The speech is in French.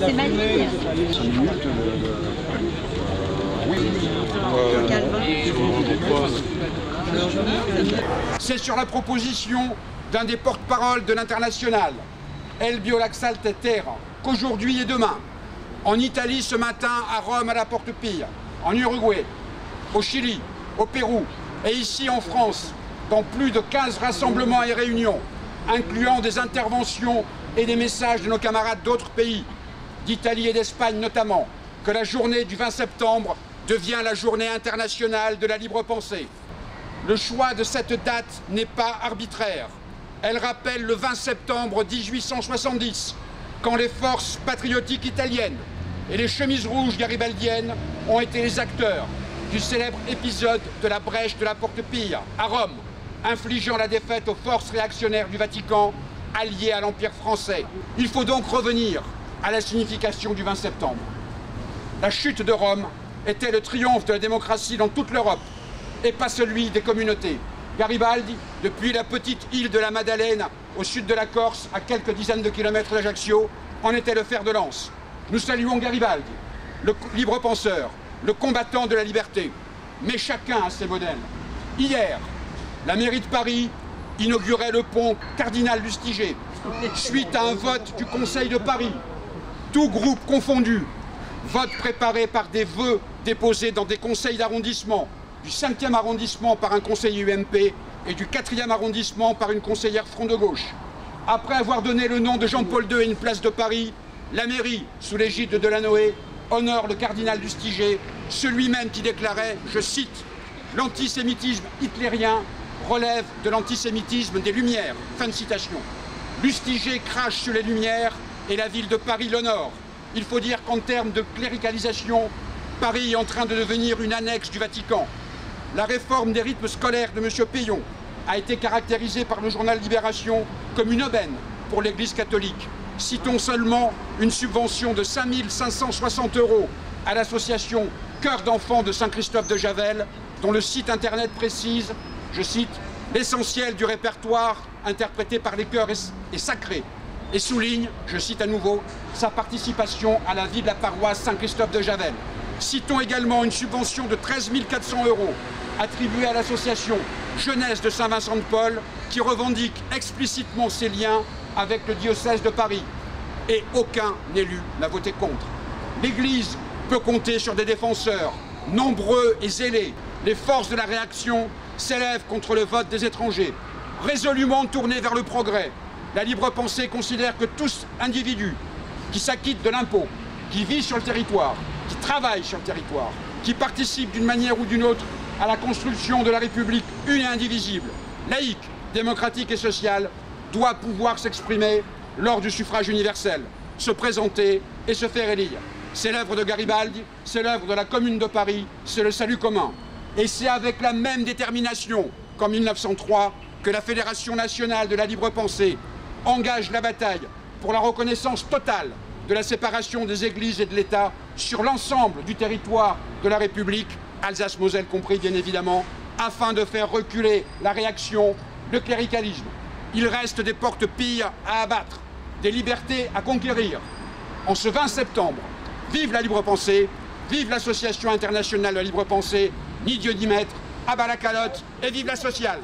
C'est ma ligne. C'est sur la proposition d'un des porte-parole de l'international, El Biolaxalte Terra, qu'aujourd'hui et demain, en Italie ce matin, à Rome, à la Porte-Pire, en Uruguay, au Chili, au Pérou et ici en France, dans plus de 15 rassemblements et réunions, incluant des interventions et des messages de nos camarades d'autres pays, d'Italie et d'Espagne notamment, que la journée du 20 septembre devient la journée internationale de la libre pensée. Le choix de cette date n'est pas arbitraire. Elle rappelle le 20 septembre 1870, quand les forces patriotiques italiennes et les chemises rouges garibaldiennes ont été les acteurs du célèbre épisode de la brèche de la Porte-Pire à Rome, infligeant la défaite aux forces réactionnaires du Vatican alliées à l'Empire français. Il faut donc revenir à la signification du 20 septembre. La chute de Rome était le triomphe de la démocratie dans toute l'Europe et pas celui des communautés. Garibaldi, depuis la petite île de la Madeleine au sud de la Corse, à quelques dizaines de kilomètres d'Ajaccio, en était le fer de lance. Nous saluons Garibaldi, le libre penseur, le combattant de la liberté. Mais chacun a ses modèles. Hier, la mairie de Paris inaugurait le pont Cardinal-Lustiger, suite à un vote du Conseil de Paris, tout groupe confondu. Vote préparé par des vœux déposés dans des conseils d'arrondissement, du 5e arrondissement par un conseiller UMP et du 4e arrondissement par une conseillère Front de Gauche. Après avoir donné le nom de Jean-Paul II et une place de Paris, la mairie, sous l'égide de Delanoë, honore le cardinal Lustiger, celui-même qui déclarait, je cite, « L'antisémitisme hitlérien relève de l'antisémitisme des Lumières ». Fin de citation. Lustiger crache sur les Lumières et la ville de Paris l'honore. Il faut dire qu'en termes de cléricalisation, Paris est en train de devenir une annexe du Vatican. La réforme des rythmes scolaires de M. Péillon a été caractérisée par le journal Libération comme une aubaine pour l'Église catholique. Citons seulement une subvention de 5 560 € à l'association Cœur d'enfants de Saint-Christophe de Javel, dont le site internet précise, je cite, « L'essentiel du répertoire interprété par les chœurs est sacré » et souligne, je cite à nouveau, sa participation à la vie de la paroisse Saint-Christophe de Javel. Citons également une subvention de 13 400 € attribuée à l'association Jeunesse de Saint-Vincent-de-Paul qui revendique explicitement ses liens avec le diocèse de Paris. Et aucun élu n'a voté contre. L'Église peut compter sur des défenseurs, nombreux et zélés. Les forces de la réaction s'élèvent contre le vote des étrangers, résolument tournés vers le progrès. La libre pensée considère que tous individus qui s'acquittent de l'impôt, qui vivent sur le territoire, qui travaillent sur le territoire, qui participent d'une manière ou d'une autre à la construction de la République une et indivisible, laïque, démocratique et sociale, doit pouvoir s'exprimer lors du suffrage universel, se présenter et se faire élire. C'est l'œuvre de Garibaldi, c'est l'œuvre de la Commune de Paris, c'est le salut commun. Et c'est avec la même détermination qu'en 1903 que la Fédération nationale de la libre pensée engage la bataille pour la reconnaissance totale de la séparation des églises et de l'État sur l'ensemble du territoire de la République, Alsace-Moselle compris bien évidemment, afin de faire reculer la réaction, le cléricalisme. Il reste des porte-pilles à abattre, des libertés à conquérir. En ce 20 septembre, vive la libre pensée, vive l'Association internationale de la libre pensée, ni Dieu ni maître, à bas la calotte et vive la sociale.